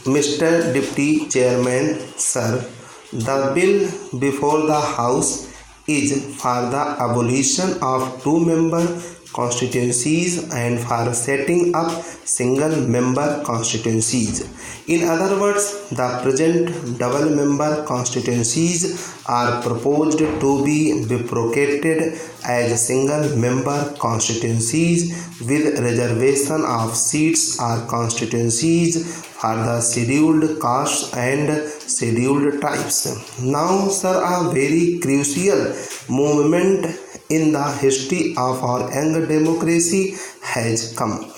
Mr. Deputy Chairman, sir, the bill before the House is for the abolition of two-member constituencies and for setting up single-member constituencies. In other words, the present double-member constituencies are proposed to be bifurcated as single-member constituencies with reservation of seats or constituencies for the scheduled castes and scheduled tribes. Now, sir, a very crucial movement in the history of our young democracy has come.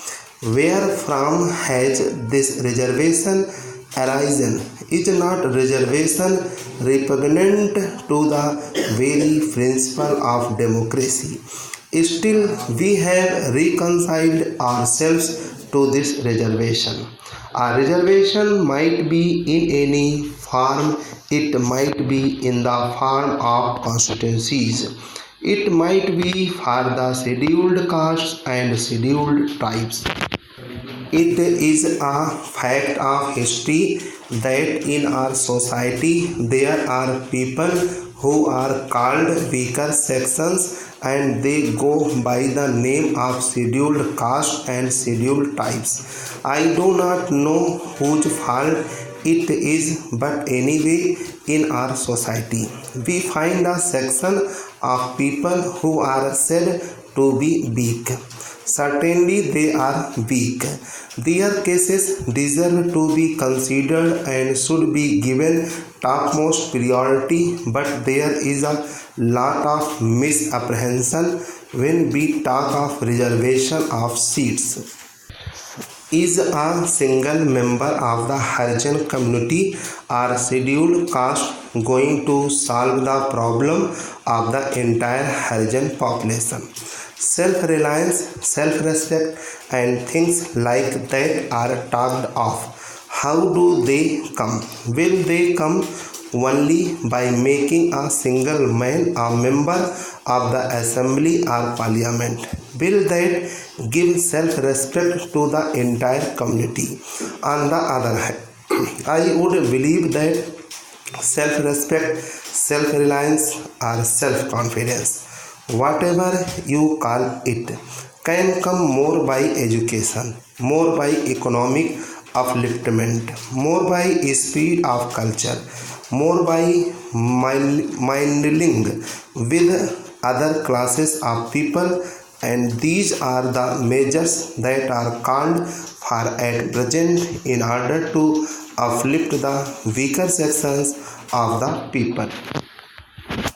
Where from has this reservation arisen? Is not reservation repugnant to the very principle of democracy? Still, we have reconciled ourselves to this reservation. A reservation might be in any form. It might be in the form of constituencies. It might be for the scheduled castes and scheduled tribes. It is a fact of history that in our society there are people who are called weaker sections and they go by the name of scheduled caste and scheduled tribes. I do not know whose fault it is, but anyway, in our society we find a section of people who are said to be weak. Certainly they are weak. Their cases deserve to be considered and should be given topmost priority, but there is a lot of misapprehension when we talk of reservation of seats. Is a single member of the Harijan community or scheduled caste going to solve the problem of the entire Harijan population? Self-reliance, self-respect and things like that are talked of. How do they come? Will they come only by making a single man a member of the assembly or parliament? Will that give self-respect to the entire community? On the other hand, I would believe that self-respect, self-reliance or self-confidence, whatever you call it, can come more by education, more by economic upliftment, more by spirit of culture, more by mingling with other classes of people, and these are the measures that are called for at present in order to uplift the weaker sections of the people.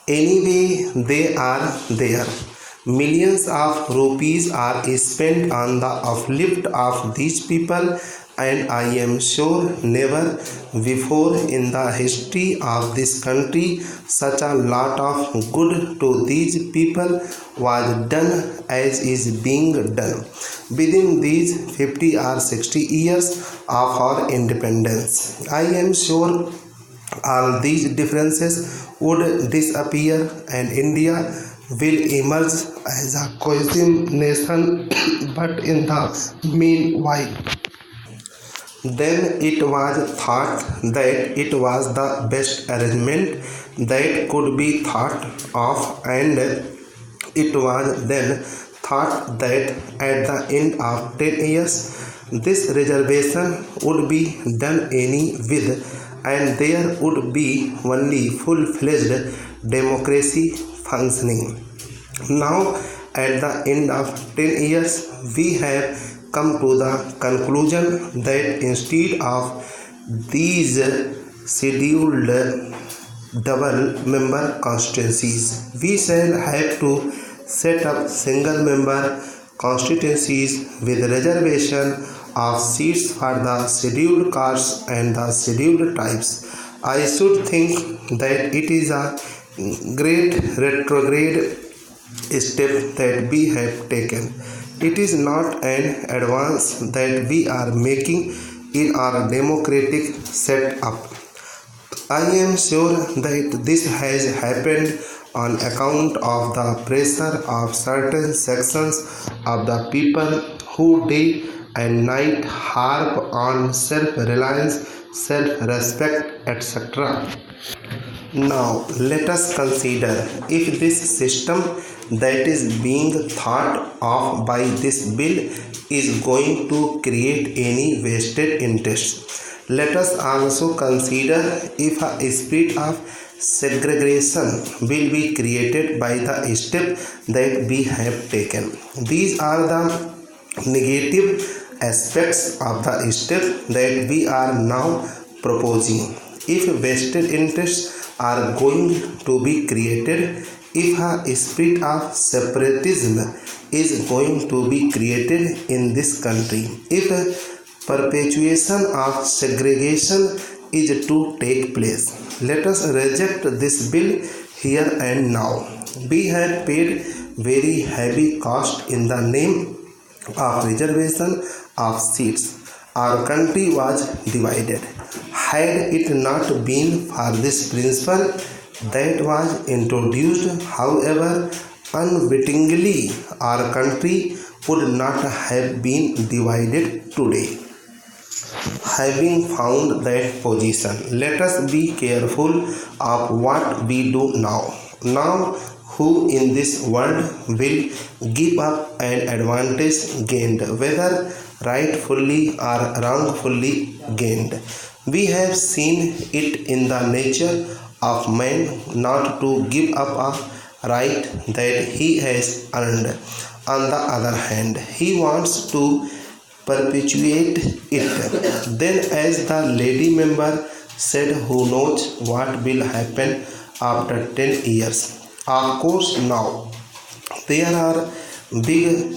Anyway, they are there. Millions of rupees are spent on the uplift of these people, and I am sure never before in the history of this country such a lot of good to these people was done as is being done within these 50 or 60 years of our independence. I am sure all these differences would disappear and India will emerge as a cohesive nation, but in the meanwhile, then it was thought that it was the best arrangement that could be thought of, and it was then thought that at the end of 10 years this reservation would be done any with, and there would be only full-fledged democracy functioning. Now at the end of 10 years we have come to the conclusion that instead of these scheduled double member constituencies, we shall have to set up single member constituencies with reservation of seats for the scheduled castes and the scheduled tribes. I should think that it is a great retrograde step that we have taken. It is not an advance that we are making in our democratic setup. I am sure that this has happened on account of the pressure of certain sections of the people who day and night harp on self-reliance, self-respect, etc. Now let us consider if this system that is being thought of by this bill is going to create any vested interest. Let us also consider if a spirit of segregation will be created by the step that we have taken. These are the negative aspects of the step that we are now proposing. If vested interests are going to be created, if a spirit of separatism is going to be created in this country, if perpetuation of segregation is to take place, let us reject this bill here and now. We have paid very heavy cost in the name of reservation of seats. Our country was divided. Had it not been for this principle that was introduced, however, unwittingly, our country would not have been divided today. Having found that position, let us be careful of what we do now. Now, who in this world will give up an advantage gained, whether rightfully or wrongfully gained? We have seen it in the nature of man not to give up a right that he has earned. On the other hand, he wants to perpetuate it. Then, as the lady member said, who knows what will happen after 10 years? Of course, now there are big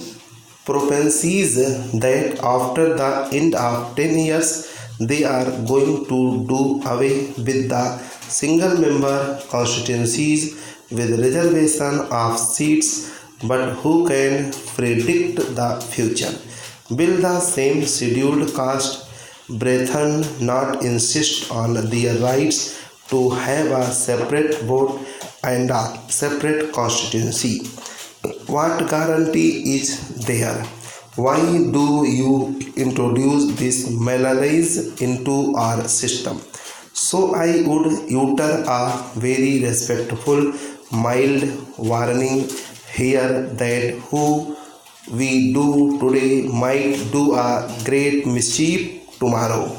propensities that after the end of 10 years they are going to do away with the single member constituencies with reservation of seats, but who can predict the future? Will the same scheduled caste brethren not insist on their rights to have a separate vote and a separate constituency? What guarantee is there? Why do you introduce this malaise into our system? So I would utter a very respectful, mild warning here that who we do today might do a great mischief tomorrow.